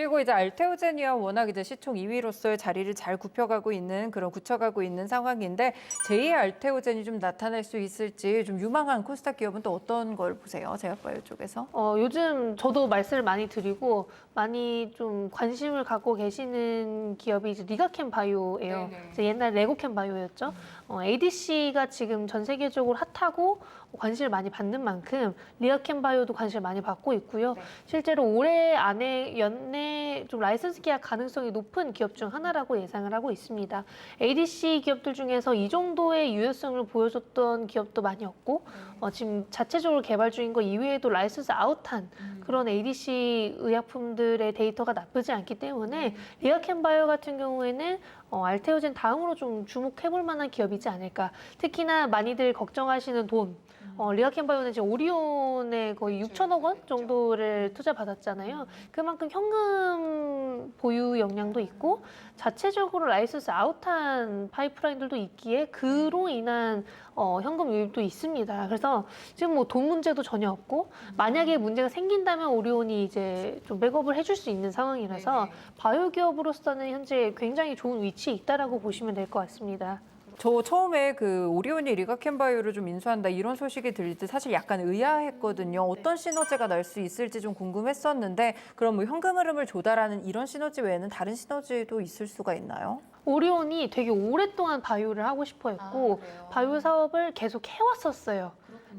그리고 이제 알테오제니아 워낙 이제 시총 2위로서의 자리를 잘 굳혀가고 있는 그런 굳혀가고 있는 상황인데 제2의 알테오젠이 좀 나타날 수 있을지 좀 유망한 코스닥 기업은 또 어떤 걸 보세요? 제약바이오 쪽에서? 요즘 저도 말씀을 많이 드리고 많이 좀 관심을 갖고 계시는 기업이 이제 리가켄 바이오예요. 이제 옛날 레고켄 바이오였죠. ADC가 지금 전 세계적으로 핫하고 관심을 많이 받는 만큼 리가켄 바이오도 관심을 많이 받고 있고요. 네. 실제로 올해 안에 연내 좀 라이선스 계약 가능성이 높은 기업 중 하나라고 예상을 하고 있습니다. ADC 기업들 중에서 이 정도의 유효성을 보여줬던 기업도 많이 없고 지금 자체적으로 개발 중인 거 이외에도 라이선스 아웃한 그런 ADC 의약품들의 데이터가 나쁘지 않기 때문에 리가켄 바이오 같은 경우에는 알테오젠 다음으로 좀 주목해볼 만한 기업이지 않을까. 특히나 많이들 걱정하시는 돈. 리가켄 바이오는 지금 오리온에 거의 6천억 원 정도를 투자받았잖아요. 그만큼 현금 보유 역량도 있고 자체적으로 라이선스 아웃한 파이프라인들도 있기에 그로 인한 현금 유입도 있습니다. 그래서 지금 뭐 돈 문제도 전혀 없고 만약에 문제가 생긴다면 오리온이 이제 좀 백업을 해줄 수 있는 상황이라서 바이오 기업으로서는 현재 굉장히 좋은 위치에 있다라고 보시면 될 것 같습니다. 저 처음에 그 오리온이 리가켄 바이오를 좀 인수한다 이런 소식이 들릴 때 사실 약간 의아했거든요. 어떤 시너지가 날 수 있을지 좀 궁금했었는데 그럼 뭐 현금 흐름을 조달하는 이런 시너지 외에는 다른 시너지도 있을 수가 있나요? 오리온이 되게 오랫동안 바이오를 하고 싶어 했고 바이오 사업을 계속 해왔었어요.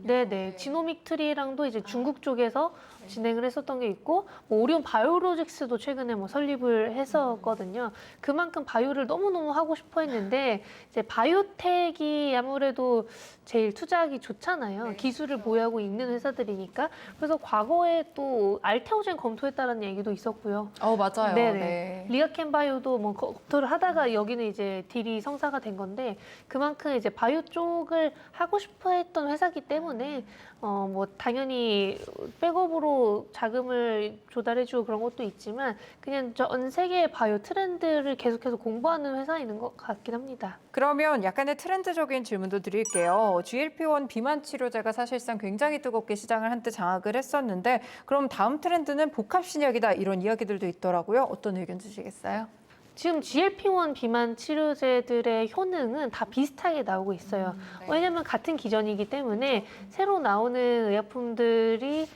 네네. 지노믹 트리랑도 이제 중국 쪽에서 진행을 했었던 게 있고 뭐 오리온 바이오로직스도 최근에 뭐 설립을 했었거든요. 그만큼 바이오를 너무너무 하고 싶어 했는데 이제 바이오텍이 아무래도 제일 투자하기 좋잖아요. 기술을 보유하고 있는 회사들이니까. 그래서 과거에 또 알테오젠 검토했다는 얘기도 있었고요. 맞아요. 네네. 네. 리가켄 바이오도 뭐 검토를 하다가 여기는 이제 딜이 성사가 된 건데 그만큼 이제 바이오 쪽을 하고 싶어 했던 회사기 때문에 뭐 당연히 백업으로 자금을 조달해주고 그런 것도 있지만 그냥 전 세계의 바이오 트렌드를 계속해서 공부하는 회사인 것 같긴 합니다. 그러면 약간의 트렌드적인 질문도 드릴게요. GLP-1 비만 치료제가 사실상 굉장히 뜨겁게 시장을 한때 장악을 했었는데 그럼 다음 트렌드는 복합 신약이다 이런 이야기들도 있더라고요. 어떤 의견 주시겠어요? 지금 GLP-1 비만 치료제들의 효능은 다 비슷하게 나오고 있어요. 왜냐면 같은 기전이기 때문에 새로 나오는 의약품들이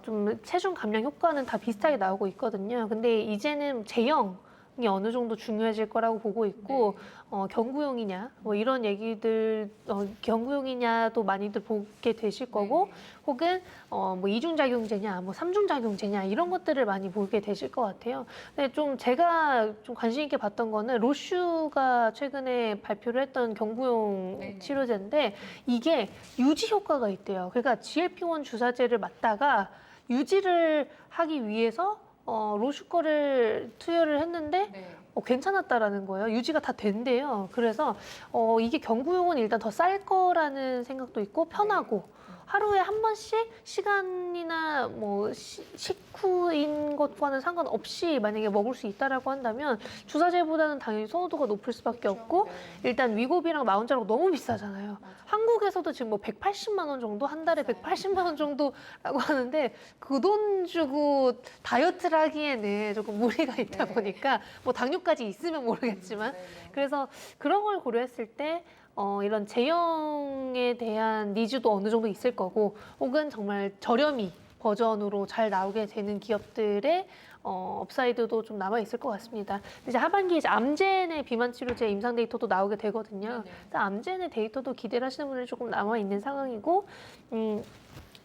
좀 체중 감량 효과는 다 비슷하게 나오고 있거든요. 근데 이제는 제형이 어느 정도 중요해질 거라고 보고 있고 경구용이냐 뭐 이런 얘기들 경구용이냐도 많이들 보게 되실 거고 혹은 뭐 이중작용제냐 뭐 삼중작용제냐 이런 것들을 많이 보게 되실 것 같아요. 근데 좀 제가 좀 관심 있게 봤던 거는 로슈가 최근에 발표를 했던 경구용 치료제인데 이게 유지 효과가 있대요. 그러니까 GLP-1 주사제를 맞다가 유지를 하기 위해서 로슈 거를 투여를 했는데 괜찮았다라는 거예요. 유지가 다 된대요. 그래서 이게 경구용은 일단 더 쌀 거라는 생각도 있고 편하고 하루에 한 번씩 시간이나 뭐 식후인 것과는 상관없이 만약에 먹을 수 있다라고 한다면 주사제보다는 당연히 선호도가 높을 수밖에 없고 일단 위고비랑 마운자랑 너무 비싸잖아요. 한국에서도 지금 뭐 180만 원 정도 한 달에 180만 원 정도라고 하는데 그 돈 주고 다이어트를 하기에는 조금 무리가 있다 보니까 뭐 당뇨까지 있으면 모르겠지만 그래서 그런 걸 고려했을 때 이런 제형에 대한 니즈도 어느 정도 있을 거고 혹은 정말 저렴이 버전으로 잘 나오게 되는 기업들의 업사이드도 좀 남아 있을 것 같습니다. 이제 하반기에 이제 암젠의 비만 치료제 임상 데이터도 나오게 되거든요. 암젠의 데이터도 기대를 하시는 분들이 조금 남아 있는 상황이고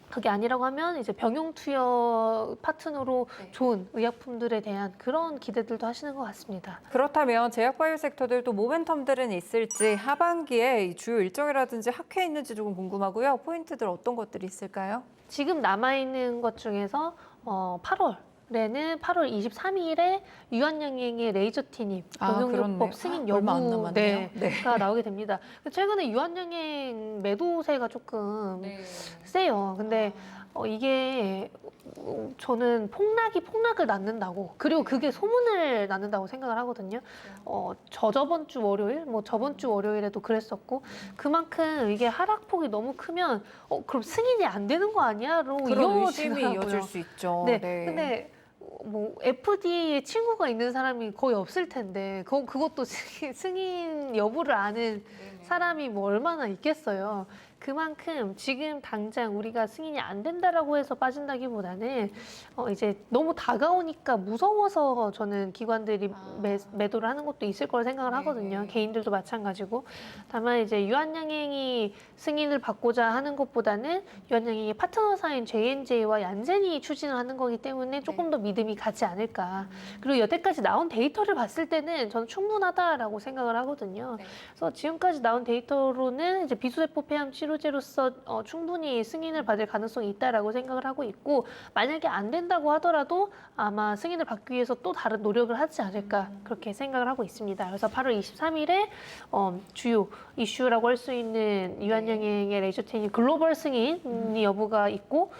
그게 아니라고 하면 이제 병용 투여 파트너로 좋은 의약품들에 대한 그런 기대들도 하시는 것 같습니다. 그렇다면 제약바이오 섹터들도 모멘텀들은 있을지 하반기에 주요 일정이라든지 학회 있는지 조금 궁금하고요. 포인트들 어떤 것들이 있을까요? 지금 남아있는 것 중에서 8월에는 8월 23일에 유한양행의 레이저 티닙 병용요법 승인 얼마 안 남았네요. 가 나오게 됩니다. 최근에 유한양행 매도세가 조금 세요. 근데 이게 저는 폭락을 낳는다고 그리고 그게 소문을 낳는다고 생각을 하거든요. 저번 주 월요일, 뭐 저번 주 월요일에도 그랬었고 그만큼 이게 하락폭이 너무 크면 그럼 승인이 안 되는 거 아니야?로 그런 의심이 이어질 수 있죠. 네. 근데 뭐 FDA에 친구가 있는 사람이 거의 없을 텐데 그것도 승인 여부를 아는 사람이 뭐 얼마나 있겠어요. 그만큼 지금 당장 우리가 승인이 안 된다라고 해서 빠진다기보다는 이제 너무 다가오니까 무서워서 저는 기관들이 매도를 하는 것도 있을 거라 생각을 하거든요. 개인들도 마찬가지고. 다만 이제 유한양행이 승인을 받고자 하는 것보다는 유한양행의 파트너사인 J&J와 얀센이 추진을 하는 거기 때문에 조금 더 믿음이 가지 않을까. 그리고 여태까지 나온 데이터를 봤을 때는 저는 충분하다라고 생각을 하거든요. 그래서 지금까지 나온 데이터로는 이제 비수세포 폐암 치료제로서 충분히 승인을 받을 가능성이 있다라고 생각을 하고 있고, 만약에 안 된다고 하더라도 아마 승인을 받기 위해서 또 다른 노력을 하지 않을까 그렇게 생각을 하고 있습니다. 그래서 8월 23일에 주요 이슈라고 할 수 있는 유한양행의 레이저테니 글로벌 승인 여부가 있고,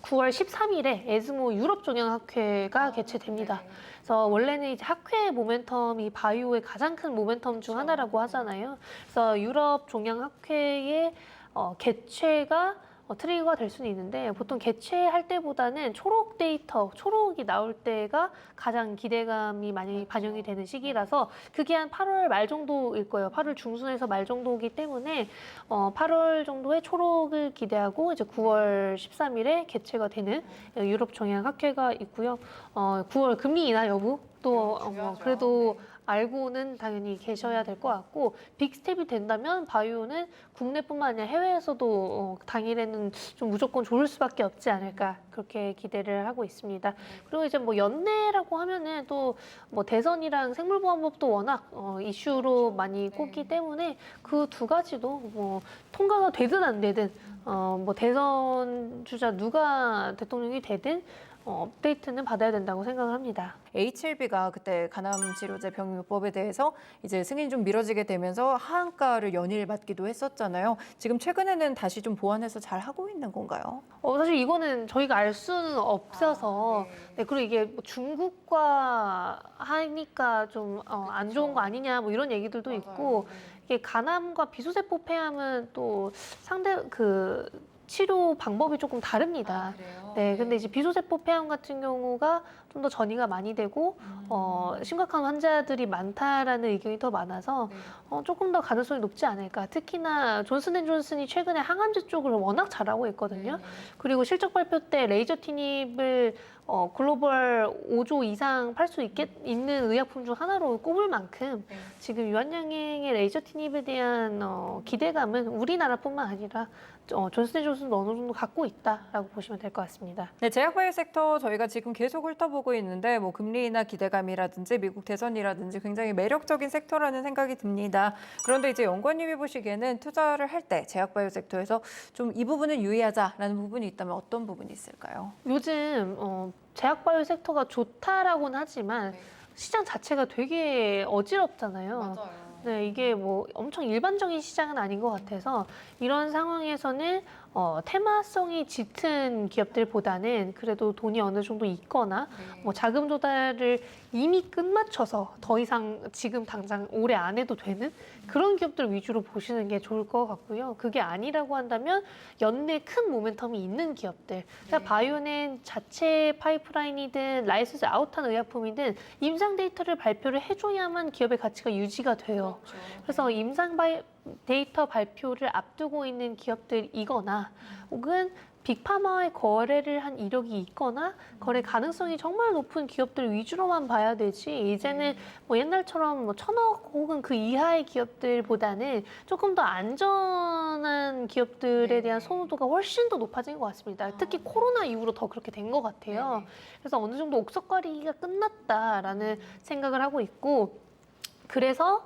9월 13일에 에스모 유럽 종양학회가 개최됩니다. 그래서 원래는 이제 학회 모멘텀이 바이오의 가장 큰 모멘텀 중 하나라고 하잖아요. 그래서 유럽 종양학회의 개최가 트리거가 될 수는 있는데, 보통 개최할 때보다는 초록 데이터, 초록이 나올 때가 가장 기대감이 많이 반영이 되는 시기라서 그게 한 8월 말 정도일 거예요. 8월 중순에서 말 정도이기 때문에 8월 정도에 초록을 기대하고 이제 9월 13일에 개최가 되는 유럽 종양학회가 있고요. 9월 금리 인하 여부 또 그래도 알고는 당연히 계셔야 될 것 같고, 빅스텝이 된다면 바이오는 국내뿐만 아니라 해외에서도 당일에는 좀 무조건 좋을 수밖에 없지 않을까 그렇게 기대를 하고 있습니다. 그리고 이제 뭐 연내라고 하면은 또 뭐 대선이랑 생물보안법도 워낙 이슈로 많이 꼽기 때문에 그 두 가지도 뭐 통과가 되든 안 되든 뭐 대선 주자 누가 대통령이 되든 업데이트는 받아야 된다고 생각을 합니다. H1B가 그때 간암 치료제 병용요법에 대해서 이제 승인이 좀 미뤄지게 되면서 하한가를 연일 받기도 했었잖아요. 지금 최근에는 다시 좀 보완해서 잘 하고 있는 건가요? 사실 이거는 저희가 알 수는 없어서 네, 그리고 이게 뭐 중국과 하니까 좀 안 좋은 거 아니냐 뭐 이런 얘기들도 있고, 이게 간암과 비수세포 폐암은 또 상대 치료 방법이 조금 다릅니다. 네, 근데 이제 비수세포 폐암 같은 경우가 좀 더 전이가 많이 되고 심각한 환자들이 많다라는 의견이 더 많아서 조금 더 가능성이 높지 않을까. 특히나 존슨앤존슨이 최근에 항암제 쪽을 워낙 잘하고 있거든요. 그리고 실적 발표 때 레이저 티닙을 글로벌 5조 이상 팔 수 있는 의약품 중 하나로 꼽을 만큼 지금 유한양행의 레이저 티닙에 대한 기대감은 우리나라뿐만 아니라 존슨앤존슨도 어느 정도 갖고 있다라고 보시면 될 것 같습니다. 네, 제약바이오 섹터 저희가 지금 계속 훑어보고 있는데 뭐 금리 인하 기대감이라든지 미국 대선이라든지 굉장히 매력적인 섹터라는 생각이 듭니다. 그런데 이제 연구원님이 보시기에는 투자를 할 때 제약바이오 섹터에서 좀 이 부분을 유의하자라는 부분이 있다면 어떤 부분이 있을까요? 요즘 제약바이오 섹터가 좋다라고는 하지만 시장 자체가 되게 어지럽잖아요. 네, 이게 뭐 엄청 일반적인 시장은 아닌 것 같아서 이런 상황에서는 테마성이 짙은 기업들보다는 그래도 돈이 어느 정도 있거나 뭐 자금 조달을 이미 끝마쳐서 더 이상 지금 당장 올해 안 해도 되는 그런 기업들 위주로 보시는 게 좋을 것 같고요. 그게 아니라고 한다면 연내 큰 모멘텀이 있는 기업들. 그러니까 바이오는 자체 파이프라인이든 라이선스 아웃한 의약품이든 임상 데이터를 발표를 해줘야만 기업의 가치가 유지가 돼요. 그래서 임상 데이터 발표를 앞두고 있는 기업들이거나 혹은 빅파마와의 거래를 한 이력이 있거나 거래 가능성이 정말 높은 기업들 위주로만 봐야 되지, 이제는 뭐 옛날처럼 뭐 1,000억 혹은 그 이하의 기업들보다는 조금 더 안전한 기업들에 대한 선호도가 훨씬 더 높아진 것 같습니다. 특히 코로나 이후로 더 그렇게 된 것 같아요. 그래서 어느 정도 옥석가리기가 끝났다라는 생각을 하고 있고, 그래서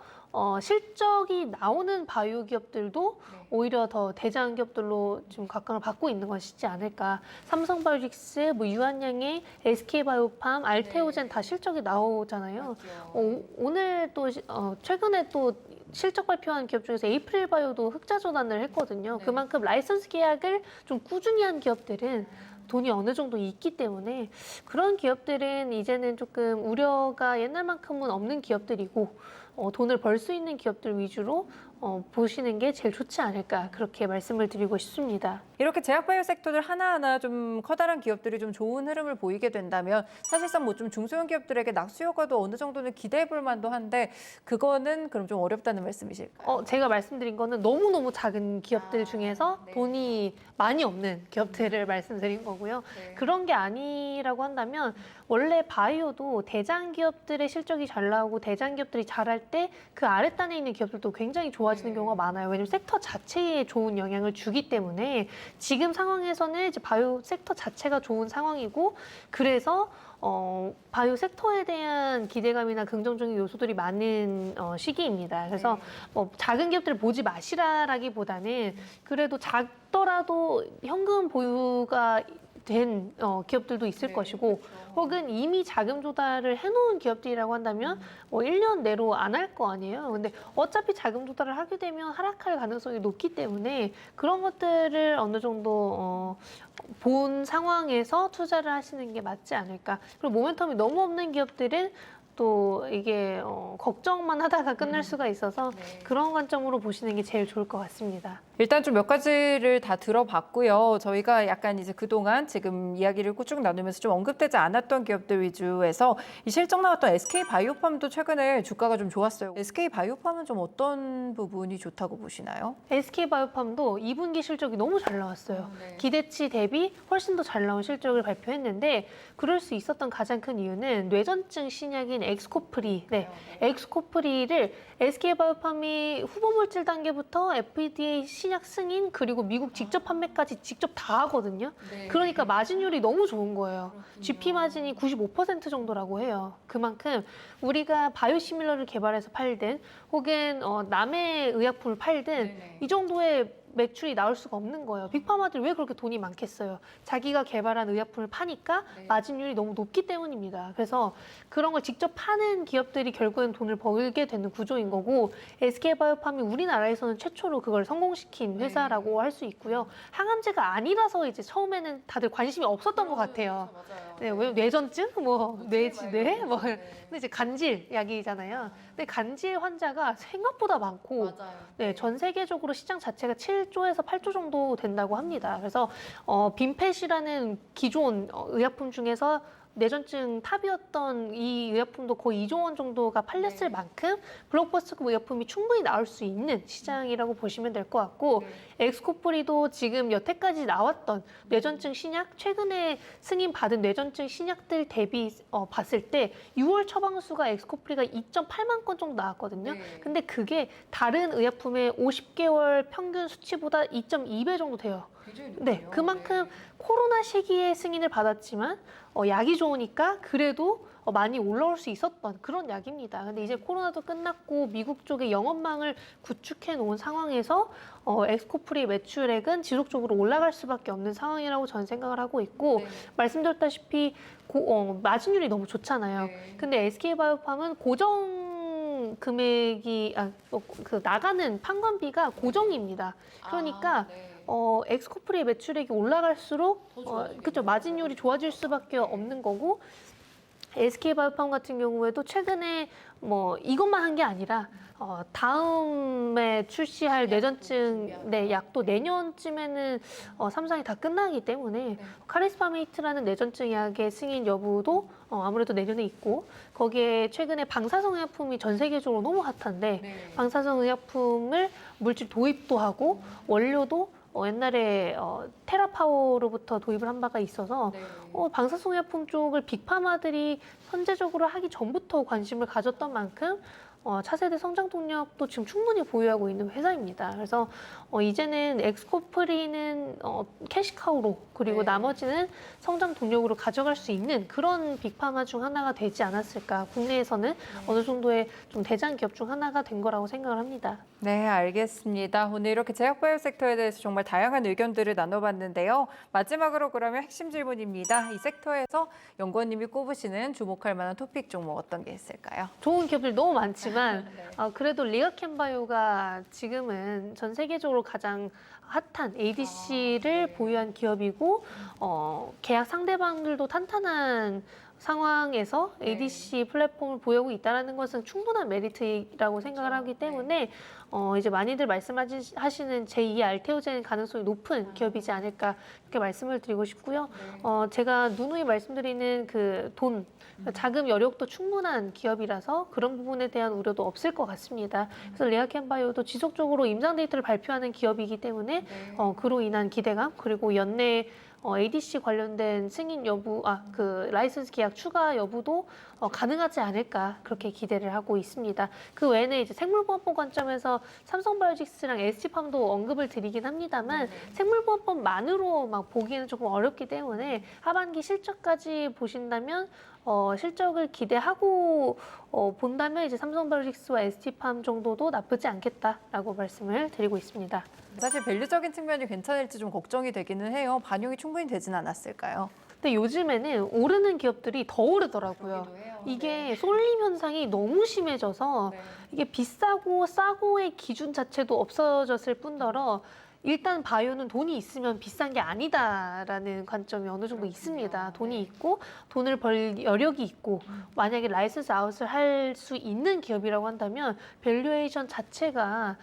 실적이 나오는 바이오 기업들도 오히려 더 대장 기업들로 지금 각광을 받고 있는 것이지 않을까. 삼성바이오틱스, 뭐 유한양행, SK바이오팜, 알테오젠 다 실적이 나오잖아요. 오늘 또 최근에 또 실적 발표한 기업 중에서 에이프릴바이오도 흑자 전환을 했거든요. 그만큼 라이선스 계약을 좀 꾸준히 한 기업들은 돈이 어느 정도 있기 때문에 그런 기업들은 이제는 조금 우려가 옛날만큼은 없는 기업들이고, 돈을 벌 수 있는 기업들 위주로 보시는 게 제일 좋지 않을까 그렇게 말씀을 드리고 싶습니다. 이렇게 제약바이오 섹터들 하나하나 좀 커다란 기업들이 좀 좋은 흐름을 보이게 된다면 사실상 뭐 좀 중소형 기업들에게 낙수 효과도 어느 정도는 기대해 볼 만도 한데 그거는 그럼 좀 어렵다는 말씀이실까요? 제가 말씀드린 거는 너무너무 작은 기업들 중에서 네. 돈이 많이 없는 기업들을 말씀드린 거고요. 네. 그런 게 아니라고 한다면 원래 바이오도 대장 기업들의 실적이 잘 나오고 대장 기업들이 잘할 때 그 아랫단에 있는 기업들도 굉장히 좋아지는 네. 경우가 많아요. 왜냐면 섹터 자체에 좋은 영향을 주기 때문에 지금 상황에서는 이제 바이오 섹터 자체가 좋은 상황이고 그래서 바이오 섹터에 대한 기대감이나 긍정적인 요소들이 많은 시기입니다. 그래서 뭐 작은 기업들을 보지 마시라라기보다는 그래도 작더라도 현금 보유가 된 기업들도 있을 것이고 혹은 이미 자금 조달을 해놓은 기업들이라고 한다면 뭐 1년 내로 안 할 거 아니에요. 근데 어차피 자금 조달을 하게 되면 하락할 가능성이 높기 때문에 그런 것들을 어느 정도 본 상황에서 투자를 하시는 게 맞지 않을까. 그리고 모멘텀이 너무 없는 기업들은 또 이게 걱정만 하다가 끝날 수가 있어서 그런 관점으로 보시는 게 제일 좋을 것 같습니다. 일단 좀 몇 가지를 다 들어봤고요. 저희가 약간 이제 그동안 지금 이야기를 쭉 나누면서 좀 언급되지 않았던 기업들 위주에서 이 실적 나왔던 SK 바이오팜도 최근에 주가가 좀 좋았어요. SK 바이오팜은 좀 어떤 부분이 좋다고 보시나요? SK 바이오팜도 2분기 실적이 너무 잘 나왔어요. 기대치 대비 훨씬 더 잘 나온 실적을 발표했는데 그럴 수 있었던 가장 큰 이유는 뇌전증 신약인 엑스코프리, 엑스코프리를 SK 바이오팜이 후보 물질 단계부터 FDA 신약 승인 그리고 미국 직접 판매까지 직접 다 하거든요. 그러니까 마진율이 너무 좋은 거예요. GP 마진이 95% 정도라고 해요. 그만큼 우리가 바이오시밀러를 개발해서 팔든 혹은 남의 의약품을 팔든 이 정도의 매출이 나올 수가 없는 거예요. 빅파마들이 왜 그렇게 돈이 많겠어요? 자기가 개발한 의약품을 파니까 마진율이 너무 높기 때문입니다. 그래서 그런 걸 직접 파는 기업들이 결국엔 돈을 벌게 되는 구조인 거고 SK바이오팜이 우리나라에서는 최초로 그걸 성공시킨 회사라고 할 수 있고요. 항암제가 아니라서 이제 처음에는 다들 관심이 없었던 것 같아요. 네, 왜 뇌전증? 뭐 뇌지뇌? 뭐 근데 이제 간질 약이잖아요. 근데 간질 환자가 생각보다 많고 네, 전 세계적으로 시장 자체가 7조에서 8조 정도 된다고 합니다. 그래서 빈펫이라는 기존 의약품 중에서 뇌전증 탑이었던 이 의약품도 거의 2조 원 정도가 팔렸을 만큼 블록버스터 의약품이 충분히 나올 수 있는 시장이라고 보시면 될 것 같고 엑스코프리도 지금 여태까지 나왔던 뇌전증 신약 최근에 승인받은 뇌전증 신약들 대비 봤을 때 6월 처방수가 엑스코프리가 2.8만 건 정도 나왔거든요. 근데 그게 다른 의약품의 50개월 평균 수치보다 2.2배 정도 돼요. 네, 그만큼 코로나 시기에 승인을 받았지만 약이 좋으니까 그래도 많이 올라올 수 있었던 그런 약입니다. 근데 이제 코로나도 끝났고 미국 쪽에 영업망을 구축해 놓은 상황에서 엑스코프리 매출액은 지속적으로 올라갈 수밖에 없는 상황이라고 저는 생각을 하고 있고 말씀드렸다시피 마진율이 너무 좋잖아요. 근데 SK바이오팜은 고정 금액이 그 나가는 판관비가 고정입니다. 그러니까 엑스코프리의 매출액이 올라갈수록 그쵸 마진율이 좋아질 수밖에 없는 거고 SK바이오팜 같은 경우에도 최근에 뭐 이것만 한 게 아니라 다음에 출시할 뇌전증 약도 내년쯤에는 삼상이 다 끝나기 때문에 카리스파메이트라는 뇌전증 약의 승인 여부도 아무래도 내년에 있고 거기에 최근에 방사성 의약품이 전 세계적으로 너무 핫한데 방사성 의약품을 물질 도입도 하고 원료도 옛날에 테라파워로부터 도입을 한 바가 있어서 방사성 의약품 쪽을 빅파마들이 선제적으로 하기 전부터 관심을 가졌던 만큼 차세대 성장 동력도 지금 충분히 보유하고 있는 회사입니다. 그래서 이제는 엑스코프리는 캐시카우로 그리고 나머지는 성장 동력으로 가져갈 수 있는 그런 빅파마 중 하나가 되지 않았을까. 국내에서는 어느 정도의 좀 대장 기업 중 하나가 된 거라고 생각을 합니다. 네, 알겠습니다. 오늘 이렇게 제약바이오 섹터에 대해서 정말 다양한 의견들을 나눠봤는데요. 마지막으로 그러면 핵심 질문입니다. 이 섹터에서 연구원님이 꼽으시는 주목할 만한 토픽 종목 어떤 게 있을까요? 좋은 기업들 너무 많지만 그래도 리가켄바이오가 지금은 전 세계적으로 가장 핫한 ADC를 보유한 기업이고 계약 상대방들도 탄탄한 상황에서 네. ADC 플랫폼을 보유하고 있다는 것은 충분한 메리트라고 생각을 그렇죠. 하기 때문에 이제 많이들 말씀하시는 제2의 알테오젠 가능성이 높은 기업이지 않을까 이렇게 말씀을 드리고 싶고요. 제가 누누이 말씀드리는 그 돈, 자금 여력도 충분한 기업이라서 그런 부분에 대한 우려도 없을 것 같습니다. 그래서 레아켐바이오도 지속적으로 임상 데이터를 발표하는 기업이기 때문에 그로 인한 기대감 그리고 연내 ADC 관련된 승인 여부, 그 라이선스 계약 추가 여부도 가능하지 않을까 그렇게 기대를 하고 있습니다. 그 외에는 이제 생물보안법 관점에서 삼성바이오직스랑 ST팜도 언급을 드리긴 합니다만 생물보안법만으로 막 보기에는 조금 어렵기 때문에 하반기 실적까지 보신다면 실적을 기대하고 본다면 이제 삼성바이오직스와 ST팜 정도도 나쁘지 않겠다라고 말씀을 드리고 있습니다. 사실 밸류적인 측면이 괜찮을지 좀 걱정이 되기는 해요. 반영이 충분히 되진 않았을까요? 근데 요즘에는 오르는 기업들이 더 오르더라고요. 이게 쏠림 현상이 너무 심해져서 이게 비싸고 싸고의 기준 자체도 없어졌을 뿐더러 일단 바이오는 돈이 있으면 비싼 게 아니다라는 관점이 어느 정도 있습니다. 돈이 있고 돈을 벌 여력이 있고 만약에 라이선스 아웃을 할 수 있는 기업이라고 한다면 밸류에이션 자체가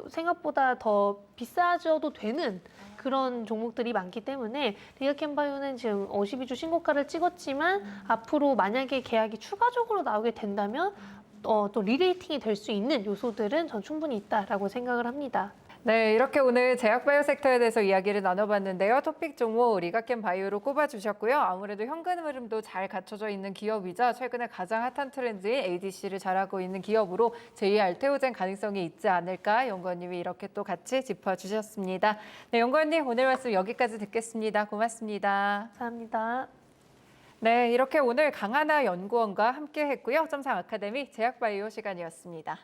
생각보다 더 비싸져도 되는 그런 종목들이 많기 때문에 리가켐바이오는 지금 52주 신고가를 찍었지만 앞으로 만약에 계약이 추가적으로 나오게 된다면 또 리레이팅이 될 수 있는 요소들은 전 충분히 있다라고 생각을 합니다. 네, 이렇게 오늘 제약바이오 섹터에 대해서 이야기를 나눠봤는데요. 토픽 종목 리가켐바이오로 꼽아주셨고요. 아무래도 현금 흐름도 잘 갖춰져 있는 기업이자 최근에 가장 핫한 트렌드인 ADC를 잘하고 있는 기업으로 제2의 알테오젠 가능성이 있지 않을까 연구원님이 이렇게 또 같이 짚어주셨습니다. 네, 연구원님 오늘 말씀 여기까지 듣겠습니다. 고맙습니다. 감사합니다. 네, 이렇게 오늘 강하나 연구원과 함께 했고요. 점상 아카데미 제약바이오 시간이었습니다.